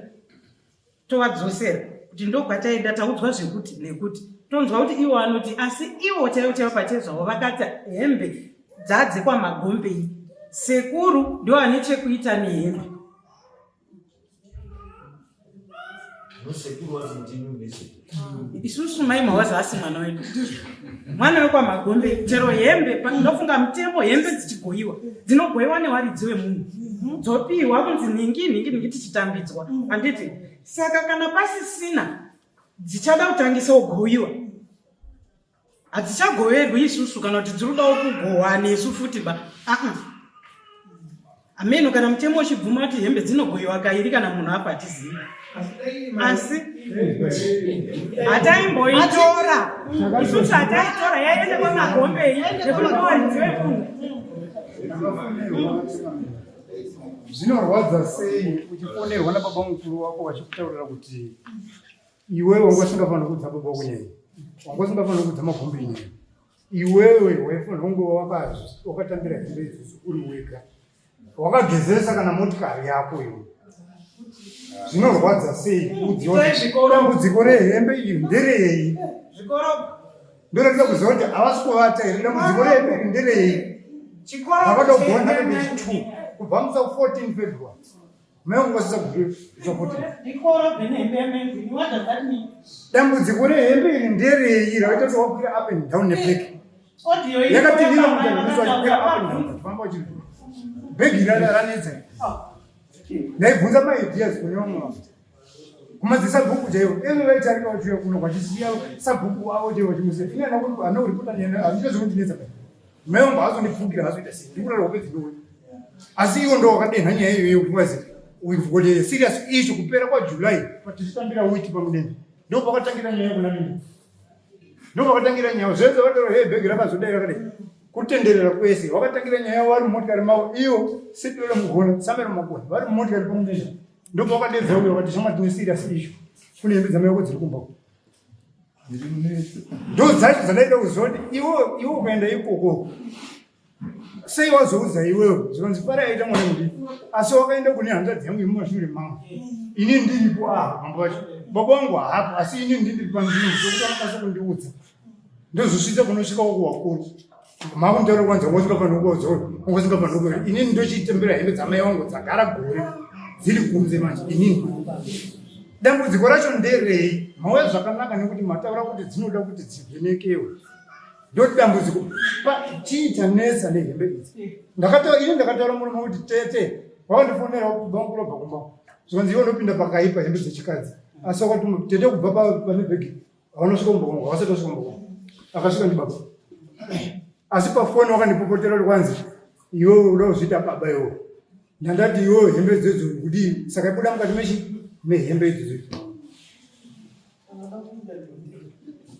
tovadzosera kuti ndo kwataenda taudzwa zvekuti nekuti tonzwa kuti ivo vanoti asi ivo chaivo pachezvavo vakati hembe dzadze kwaMagombe. Sekuru ndo ane chekuita nehembe. Isusu mai Mahoza asi mwana wedu, mwana wekwaMagombe. Chero hembe ndofunga mutemo hembe dzichigoiwa dzinogoiwa newaridzi wemunhu dzopiwa kunzi ningi tichitambidzwa handiti. Saka kana pasisina dzichada kutangisawo goiwa hadzichagoverwi isusu kana kuti dzinodawo kugohwa nesu futi ba ameno. Kana mutemo uchibvuma kuti hembe dzinogoiwa kairi kana munhu apa hatizivi, asi hataimboitora isusu, hataitora yaende kwaMagombe nekunowaridzi wemunhu. Zvinorwadza sei uchifonerwa nababa mukuru wako vachikutaurira kuti iwewe wanga usingafanira kudza baba kunyaya, wanga usingafanira kudza Magombe nyaya, iwewe waifanira kunge wakatambira hembe idzodzo uri wega, wakagezesa kana motikari yako iwe. Zvinorwadza sei dambudziko rehembe iyi nderei? Ndoratidza kuziva kuti havasi kuvata here, dambudziko rehembe iyi nderei? Vakada kugona nebechi2 kubva musa 14 February maingosisa dambudziko rehembe iri nderei ravaita kuti wakwira up and down nebhegi yakatininakuaapa bhegi ranetsa naibvunza maideas kunyomwa kumadzisa bhuku chaivo eve vaitarika vachiuya kuno kwachisiya sabhuku avo chaivo chimusea inyana kuti anouripotaaandizozvinotinetsa maimbo hazondipfukira hazoita sei ndikurara kupedzinowe. Asi iwo ndo wakadenha nyaya iyoyo kuti wazi uivukote serious issue kupera kwaJuly patichitambira witi pamudenga ndo pakatangira nyaya kuna mimi, ndo pakatangira nyaya zvenza vatoro bhegi rakazodai rakadai kutenderera kwese. Wakatangira nyaya vari mumotikari mavo iyo sitore mugona samera mumagona vari mumotikari pamudenga ndo pakadedza uyo vakati shama tine serious issue kune hembe dzamaiko dziri kumbako ndo dzacho dzadaida kuziva kuti iwo ukaenda ikoko sei wazoudza iwewe zvinonzi pari aita mwana mudiku, asi wakaenda kune handa dzangu imumashure mangu ini ndiripo mambo vacho baba vangu haapo asi ini ndindiri panzvimbo sokuti anokwanisa kundiudza ndozosvitsa kunosvika uko wakuru makuntaura kwanza wasingafanira inini ndochitembera hembe dzamai vangu dzagara gore dziri kunze manje inini dambudziko racho nderei mawe zvakanaka nekuti mataura kuti dzinoda kuti dzivhenekewe ndoti dambudziko chiita nesa nehembe idzi ndakataura murume kuti tete wakandifonera bankulobva kumba zvikanzi iwe ndopinda pakaipa hembe dzechikadzi asi wakati tete kubva pane bhegi avanosvika kumbakonga wasati wasvika kumbakonga akasvika ndibaba asi pafoni wakandipopotera kuti kwanzi iwe uda kuzviita baba iwo ndandati iwo hembe dzedzo kudii saka ibuda mukati mehembe idzodzo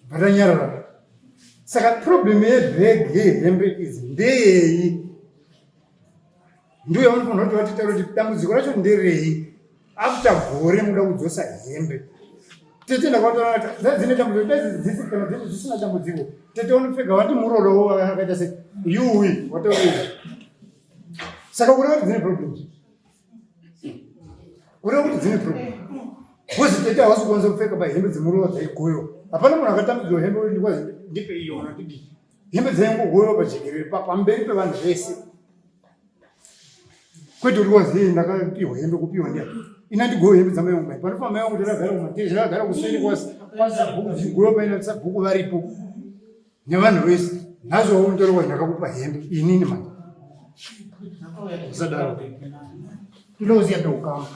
vatanyarara saka problem yebhegi yehembe idzi ndeyei ndiyo yavanofanira kuti vatitaura kuti dambudziko racho nderei after gore muda kudzosa hembe tete ndakataura dzine dambudziko kana dzese dzisina dambudziko tete unopfeka wati muroro akaita se yuwi wataurira saka kureva kuti dzine problems kureva kuti dzine problem kozi tete havasi kukwanisa kupfeka pahembe dzemuroro dzaigoyiwa hapana munhu akatambudzwa hembe ndikwazi ndipe iyona kuti hembe dzaingogoyiwa pajekerere pamberi pevanhu vese kwete kuti kwazi ndakapiwa hembe kupiwa ndiani ina ndigoyo hembe dzamayangu mai panofa mai vangu ndakagara kumateshi ndakagara kuseni kwasi kwasabhuku zvigoyo paina sabhuku varipo nevanhu vese nazo wauntorwa ndakakupa hembe inini manje usadaro toda kuziya peukama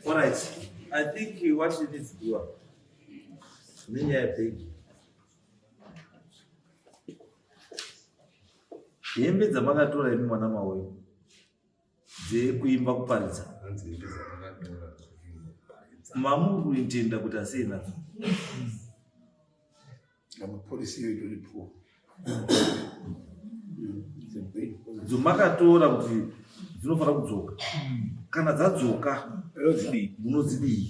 All right, I think what you need to do nenyaya yebhegi hembe dzamakatora imi mwana maweyu dzekuimba kuparidza mamuri kuitenda kuti asei nadzo policy yedu ilipo dzomakatora kuti dzinofanira kudzoka kana dzadzoka munodzidii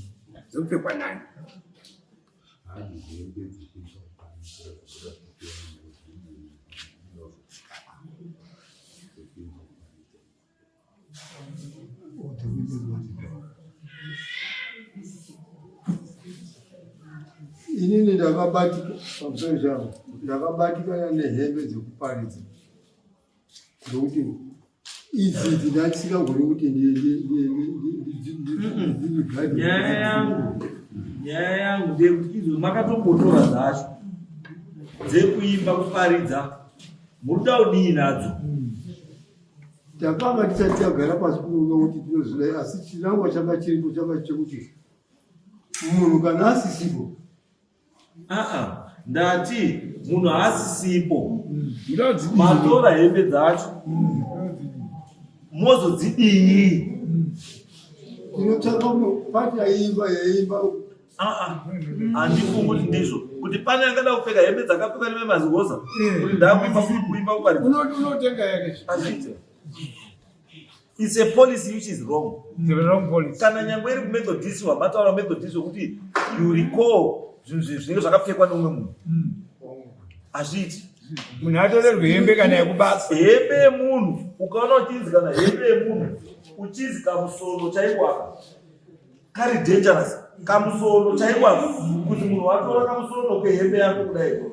dzopfekwa nani inini ndakabatika pamusoro zvangu ndakabatikana nehembe dzekuparidza ndokuti idzi dzinatisingagoni kuti nyaya yangu ndeyekuti idzo makatombotora dzacho dzekuimba kuparidza muruda kudii nadzo takanga tisati tagara pasi kunoga kuti tinozvidai asi chinangwa changa chiripo changa chekuti munhu kana asisipo ndati munhu haasisipo matora hembe dzacho mozodzidii tinotsvaka pati yaimba handifungi kuti ndizvo kuti pane angada kupfeka hembe dzakapfeka nememazigoza kuti ndakuimba kuparidza unotenga yake it's a policy which is wrong. The wrong policy. Kana nyangwe iri kumethodist wamataura methodist kuti you recall zvinenge zvakapfekwa neumwe munhu hazviiti munhu atorerwe hembe kana yekubasa hembe yemunhu ukaona uchinzi kana hembe yemunhu uchinzi kamusono chaikwaka kari dangerous kamusono chaikwaka kuti munhu watora kamusono kehembe yako kudai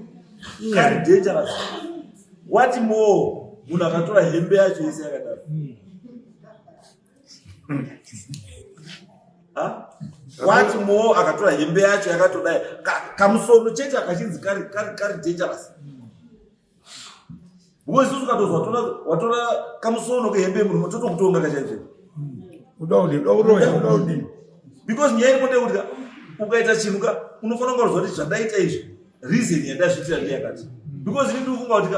kari dangerous what more munhu akatora hembe yacho yese yakadaro wati more akatora hembe yacho yakatodai kamusono chete akachinzi kari dangerous because isusu ukatozwa watora kamusono kehembe munhu totokutonga kachaizvo udaudi because nyaya iripo ndekuti ukaita chinhu unofanira kungarudzwa kuti zvandaita izvi reason yandazviitira ndeyakati because ini ndikufunga kuti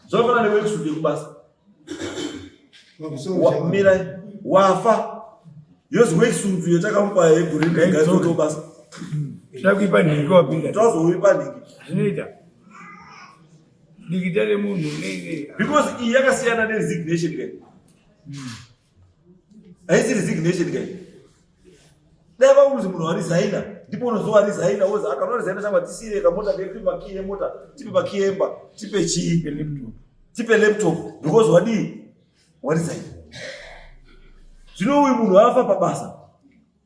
zvakafanana newekusudi yekubasa mirai wafa yozi wekisudu yatakamupa yeguringaizotobasa takuipa nhingi wapinda tazoipa nhingi zvinoita dikita remunhu because iyi yakasiyana neresignation kai haisi resignation kai dai vakuzi munhu warizaina ndipo unozowa rizaina wozi akanwa rizaina changwa tisire kamota ketipe makii emota tipe makii emba tipe chii tipe laptop because wadii warizaina zvino uyu munhu afa pabasa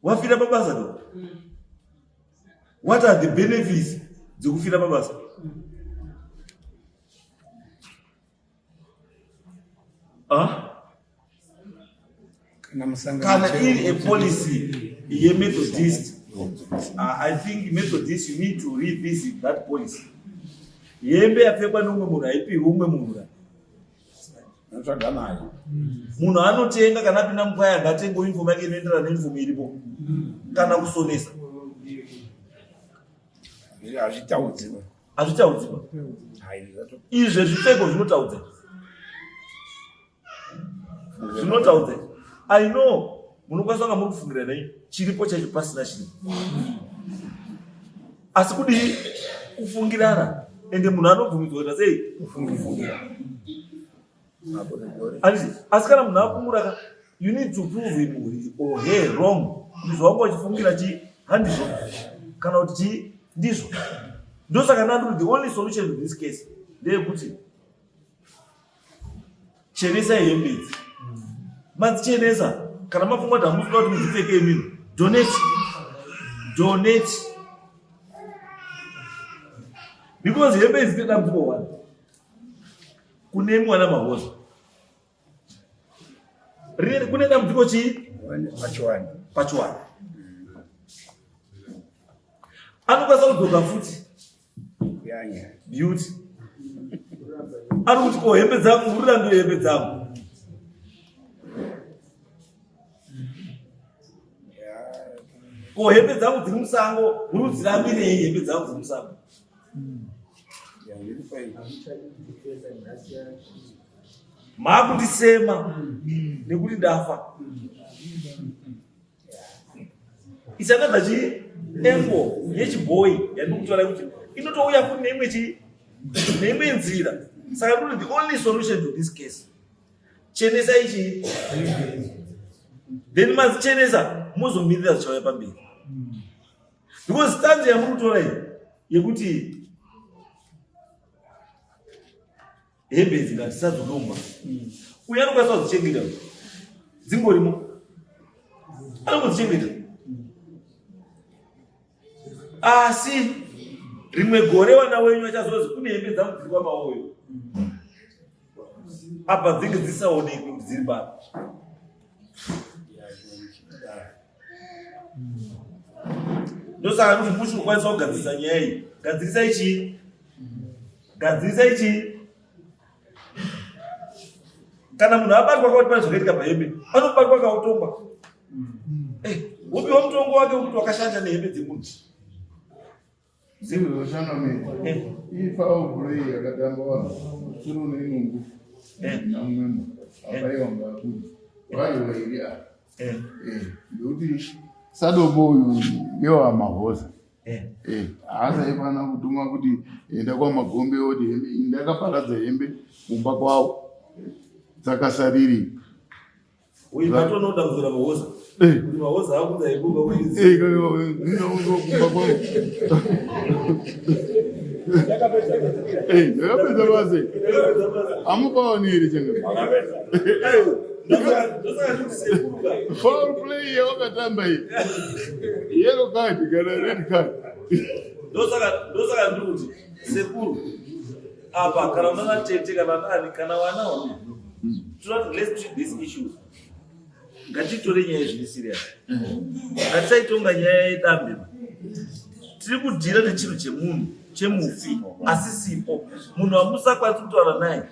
wafira pabasa do What are the benefits dzekufira mabasa? Kana iri a policy ye-Methodist, I think Methodist, you need to revisit that policy. Hembe yapfekwa nomwe munhu haipiwi umwe munhu. Munhu anotenga kana apinda mukwaya ngaatenge uniform yake inoenderana neuniform iripo kana kusonesa. Hazvitaudziwa. Izvi zvipfeko zvinotaudza. I know munokwanisa kunga muri kufungira nei chiripo chacho pasina chiripo. Asi kudii kufungirana ende munhu anobvumidzwa kuita sei kufungira. Asi kana munhu akumura, you need to prove him or her wrong. Ndizvo wachifungira handizvo kana kuti ndizvo. Ndosaka ndandoti the only solution in this case ndeyekuti chenesai hembe idzi. Madzichenesa kana mafunga kuti hamusina kuti mudzipfeke imini, donate. Because hembe idzi dzine dambudziko one. Kune mwana mahoza. Kune dambudziko chii? Pachiwana. Anokwanisa kudzoka futi. Beauty. Ari kuti ko hembe dzangu murira ndo hembe dzangu. Ko hembe dzangu dziri musango, muri kudzirambirei hembe dzangu dziri musango? Makundisema nekuti ndafa. It's another embo yechibhoyi yandikutora kuti inotouya kuti neimwe nzira. Saka kuti the only solution to this case, chenesa ichi, then mazichenesa muzomirira zvichauya pamberi. Because stanza yamuri kutora iyi yekuti hembe idzi ngatisadzoromba, uye anokwanisa kudzichengeta dzingorimo, anokudzichengeta. Asi rimwe gore wana wenyu achazozi kune hembe dzangu dziri kwamawoyo, apa dzinge dzisaonekwi kuti dziri baba. Ndosaka kuti mushi ukwanisa kugadzirisa nyaya iyi. Gadzirisa ichi. Kana munhu abatwa kuti pane zvakaitika pahembe, anobatwa akautongwa. Upiwa mutongo wake wekuti wakashanja nehembe dzemunhu. Zinoshana mimi. Ifa obulei yakatamba wa suru nenungu. Namwemo. Abayo ngakuti. Wayo iria. Ndokuti sadobo yo amahoza. Asa ifana kutuma kuti enda kwa magombe oti hembe ndakaparadza hembe kumba kwawo. Dzakasariri. Uyi patonoda kuzora mahoza. Kuti mahoza akudza ibuka uyizi. Kumba kwawo. Yakapedza base. Amupaoniri changa. Foul play yakatamba hii. Yellow card kana red card. Ndosaka nduti sekuru apa kana mwana tete kana nani kana wana. Let's treat these issues. Ngatitore nyaya zviri serious. Ngatisaitonga nyaya yedambe. Tiri kudhira nechinhu chemunhu, chemufi, asisipo. Munhu amusakwanisi kutaura naye.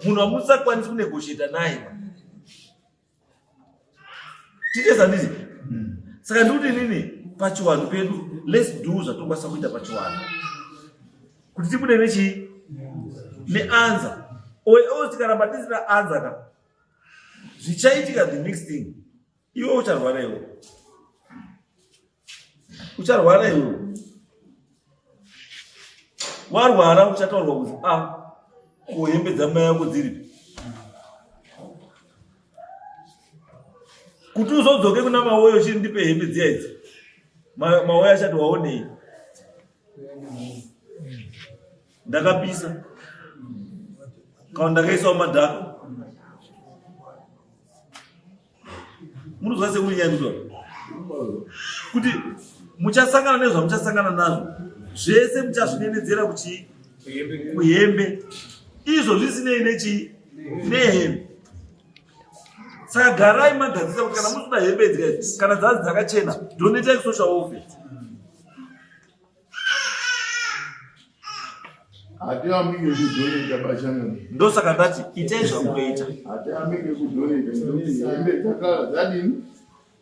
Munhu amusakwanisi kunegotiate naye. Ticheza ndizi. Saka ndikuti nini pachiwanhu pedu, let's do zvatokwanisa kuita pachiwanhu. Kuti tibude nechi neanza. Oyo tikaramba tisina anza ka. Zvichaitika the next thing. Iwe ucharwara iwe. Ucharwara iwe. Warwara uchataurwa kuti hembe dzamai yako dziripi. Kuti uzodzoke kuna mawoyo chiri ndipe hembe dziya idzi. Mawoyo achati waonei. Ndakapisa. Kana ndakaisawo madhaka. Munhu zvase uri nyandwa. Kuti muchasangana nezvamuchasangana nazvo zvese muchazvinenedzera kuhembe izvo zvisinei nehembe. Saka garai magadzisa kuti kana muchida hembe idzi kana dzazi dzakachena donetai social welfare. Hatiambi ngekudoneta bashanga. Ndosaka ndati itai zvamunoita. Hatiambi ngekudoneta ngekuti hembe dzadini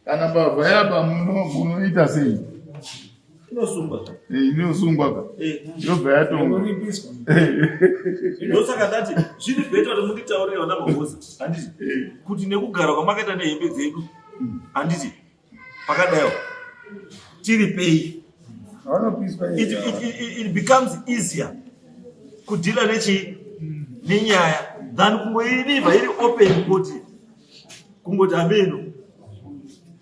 kana mbavha yapa munoita sei? Inosungwa. Inosungwa ka. Yobva yatonga. Ndosaka ndati zviri bheta kuti munditaurire vana mahoza handiti kuti nekugara kwamakaita nehembe dzedu handiti pakadaiwo tiri pei. It becomes easier kudhila nenyaya than kungoiriva iri open kuti kungoti ameno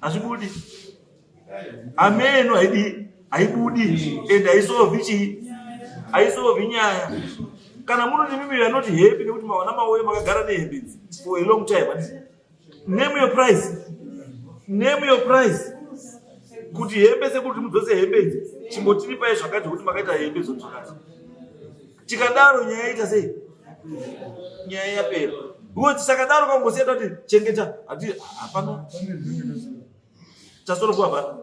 hazvibudi, ameno haibudi and haisolvi nyaya. Kana munoti mimi you are not happy nekuti mavana mauye makagara nehembe for a long time, name your price kuti hembe sekuti mudzose hembe idzi chingotiripai zvakati kuti makaita hembe zvakati. Tikadaro nyaya ita sei? Nyaya yapera. Uwe tisakadaro kangosiyata kuti chengeta hati hapana chasoro kuwa hapana.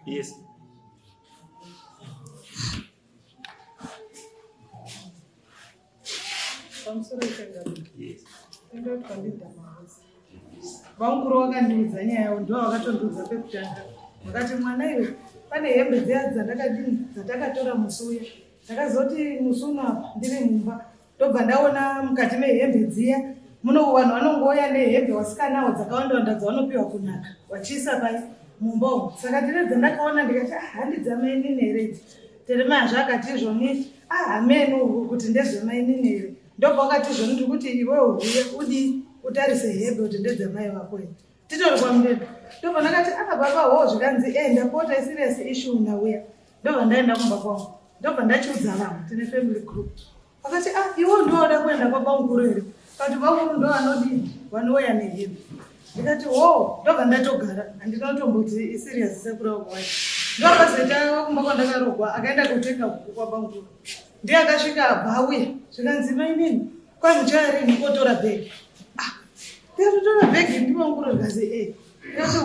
Yes. Yes. Vamukuru vakandiudza nyaya yavo ndo vakatondiudza pekutanga vakati mwana iwe pane hembe dziya dzandakadini dzatakatora musi uya ndakazoti musi uno ndiri mumba ndobva ndaona mukati mehembe dziya muno vanhu vanongouya nehembe wasikanawo dzakawandawanda dzavanopiwa kunaka vachiisa pai mumba umu. Saka ndine dzandakaona ndikati handi dzamainini here idzi teremayazva akati izvoni hamenu kuti ndezvemainini here ndobva wakati izvoni ndiri kuti iwewe uye udi utarise hembe kuti ndedzamai vako ii titori kwamudeni. Ndobva ndakati baba ho zvikanzi ndapota serious issue ndauya. Ndobva ndaenda kumba kwangu ndobva ndachiudza vanhu tine family group vakati iwo ndoda kuenda kwabamukuru here kati bamukuru ndo vanodini vanouya nehembe. Ndikati ndobva ndatogara handinotomboti iserious sekurawo kwayo. Ndokazeta kumba kwandakarogwa akaenda kutenga kwabamukuru ndiye akasvika bauya zvikanzi mainini kwamucharini kotora bhegi ndatotora bhegi ndibamukuru zvikazi ndikati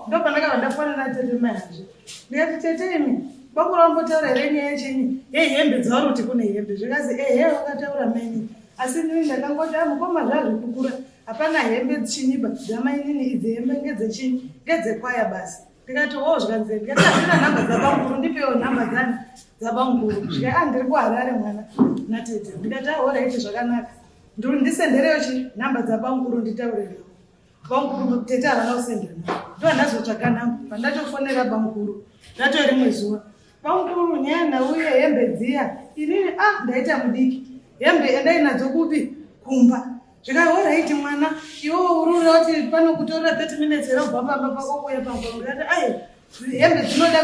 ndobva ndakava ndafanana tete mayazve ndikati tete imi bamukuru vambotaura here nyaya yechinyi hembe dzavari kuti kune hembe zvikazi vakataura maini asi nini ndakangoti mukoma zvazvikukura hapana hembe chinyiba dzamainini idzi hembe ngedzechinyi ngedzekwaya basi. Ndikati zvikanzi ndikati handina nhamba dzabamukuru ndipewo nhamba dzabamukuru zvika ndiri kuharare mwana natete. Ndikati oraiti zvakanaka ndisendereyo nhamba dzabamukuru nditaure navo. Bamukuru tete havana kusendera ndo ndazotsvaka nhamba pandatofonera bamukuru ndatori rimwe zuva bamukuru nyaya nauye hembe dziya inini ndaita mudiki hembe endainadzo kupi kumba zvikaoraiti mwana iwo urura kuti pano kutorera 30 minutes here kubva pamba pako kuuya pamukuru ndati hembe dzinoda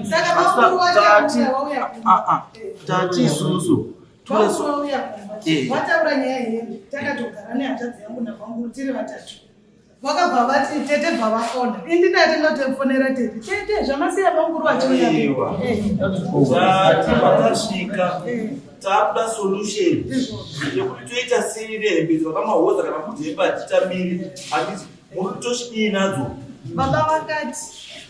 saka bamukuru wauya tati isusu wataura nyaya yehembe takatogara nehatazi yangu nabamukuru tiri vatatu vakabva vati tete bva vafona indinati ndotofonera tete zvamasiya bamukuru vatasvika takuda solution yekuti toita sei nehembe dzakamahoza kana kuti hembe hatitamiri handiti munotochidii nadzo. Baba vakati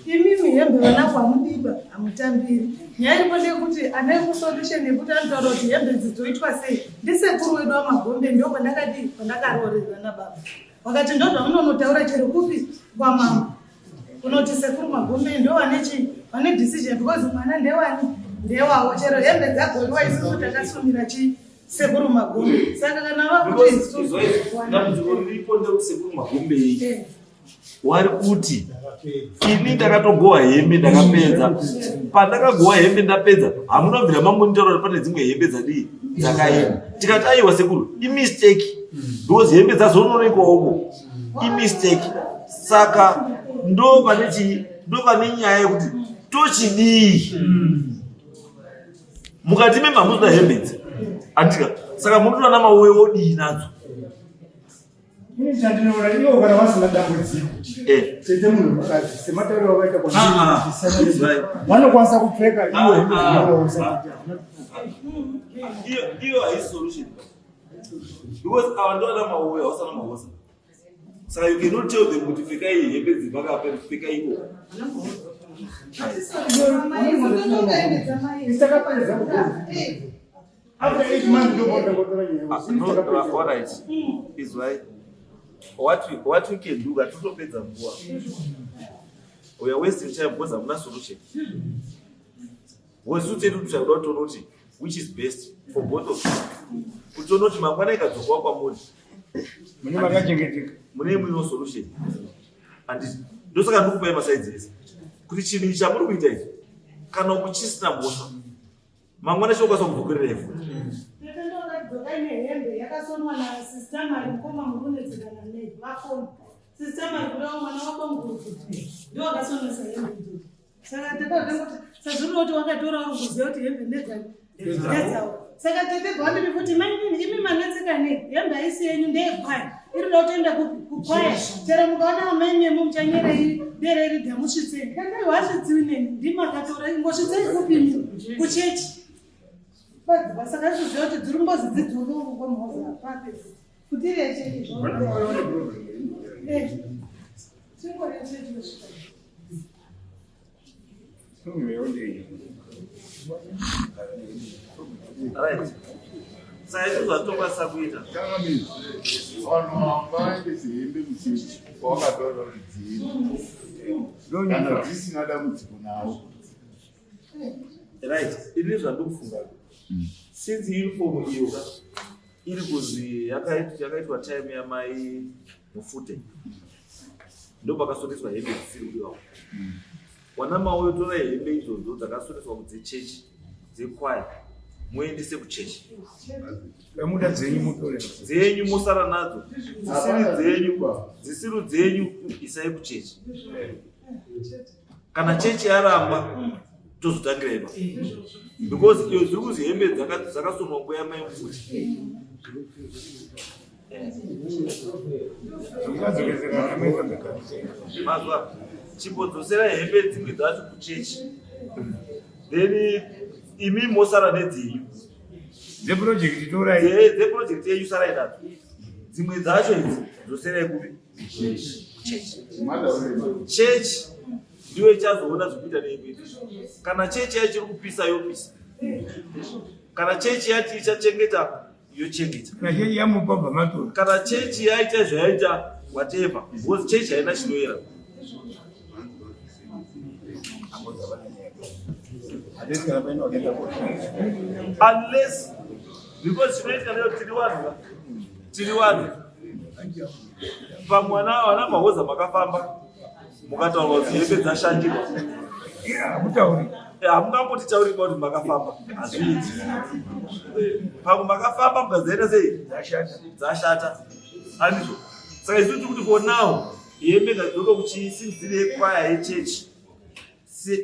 imimi hembe vana kwamudiba hamutambiri nyaya iripo ndeyekuti ane solution yekuti anotaura kuti hembe dzizoitwa sei ndisekuru wedu wamagombe ndo pandakadii pandakaroorerwa nababa vakati ndo zvamunonotaura chero kupi kwamama kunoti sekuru magombe ndo vane decision because mwana ndewani ndewawo chero hembe dzagoriwa isusu takasumira sekuru magombe saka kana vakuti isusu dambudziko riripo ndekuti sekuru magombe wari kuti ini ndakatogowa hembe ndakapedza pandakagowa hembe ndapedza hamunobvira mamunitaura kuti pane dzimwe hembe dzakaema tikati aiwa sekuru imistake because hembe dzazononekwauko imistake. Saka ndo pane nyaya yekuti tochidii mukati memhamuzoda hembe dzi andika saka munotora namauye wodii nadzo ini chandinoona ivo kana vasina dambudziko chete munhu mukadzi sematauro wakaita vanokwanisa kupfeka iyo haisi solution because avandovana mauya hausana mahosa saka you cannot tell them kuti pfekai hembe dzivakape pfekai iko after 8 months alright is why what we can do katotopedza nguva we are wasting time because hamuna solution wesu tedu tichakuda kutonoti which is best for both of you kutonoti mangwana ikadzoka kwamuri mune makachengeteka mune imwe solution and ndosaka ndikupai masaidzi ese kuti chinhu ichi chamuri kuita izvi kana kuchisina mhosva mangwana chokwanisa kubvukurira ifu hembe yakasonwa nasista mari mukoma mukunetsekana nei vafona sista mari kudawo mwana wako mukurukuti ndiwo akasonesa hembe idzodzo saka tekakuti sazvinoti wakatorawo kuziva kuti hembe ndedzawo saka tetebva wandiri kuti mainini imi manetseka nei hembe haisi yenyu ndeyekwaya irida kutoenda kukwaya chero mukaona amaimemo muchanyerei dere iri dhamusvitsei kandai wasvitsiwi neni ndimakatora ingosvitsei kupimi kuchechi saka zviziva kuti dziri mbozi dzidzoke kwemhoza apape kuti reche chingorechechiosvika right saka izvo zvatokwanisa kuita vanhu vaendese hembe muchechi wakataura kuti dziini kana dzisina dambudziko nawo right ini zvandikufunga since uniform iyo iri kuzi yakaitwa time yamai Mufute ndopakasoneswa hembe dzisiri kudiwawo wana mauyo tora hembe idzodzo dzakasoneswa kudzechechi dzekwaya muendese kuchechi emuda dzenyu mutore dzenyu mosara nadzo dzisiri dzenyu isai kuchechi kana chechi yaramba tozotangira ipa because iyo zviri kuzi hembe dzakasonwa nguva yamai Mufute mazwa chimbodzosera hembe dzimwe dzacho kuchechi then imi mosara nedzenyu dzeprojekti torai dzeprojekti yenyu sarai nadzo dzimwe dzacho idzi dzoserai kupi chechi ndiyo ichazoona zvekuita nehembe kana chechi yacho iri kupisa yopisa kana chechi yati ichachengeta yochengeta kana chechi yamupabva matora kana chechi yaita zvayaita whatever because chechi haina chinoera unless because chinoitika nayo tiri vanhu pamwana vana mahoza makafamba mukataura kuti hembe dzashandika hamutauri hamungambotitaurika kuti makafamba hazviiti pamwe makafamba mukazaita sei dzashata handizvo saka izviti kuti for now hembe ngadzidzoke kuchisinzire yekwaya yechechi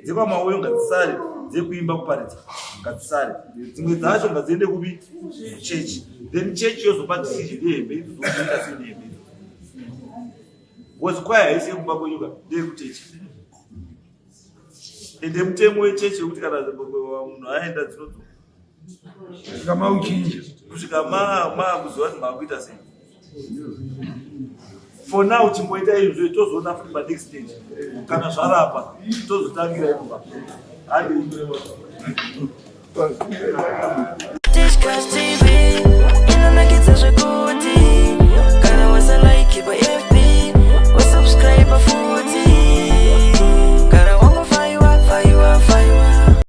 dzekwamauyo ngadzisare dzekuimba kuparidza ngadzisare dzimwe dzacho ngadziende kupi kuchechi then chechi yozopa decision yehembe idzi zokuita sei nehembe idzi because kwaya haisi yekumba kwenyuka ndeyekuchechi ende mutemo wechechi wekuti kana munhu aenda dzinodzoka kusvika mauchinja kusvika maakuziva kuti maakuita sei for now chimboita izvo tozoona futi panext stage kana zvarapa tozotangira ipa hadi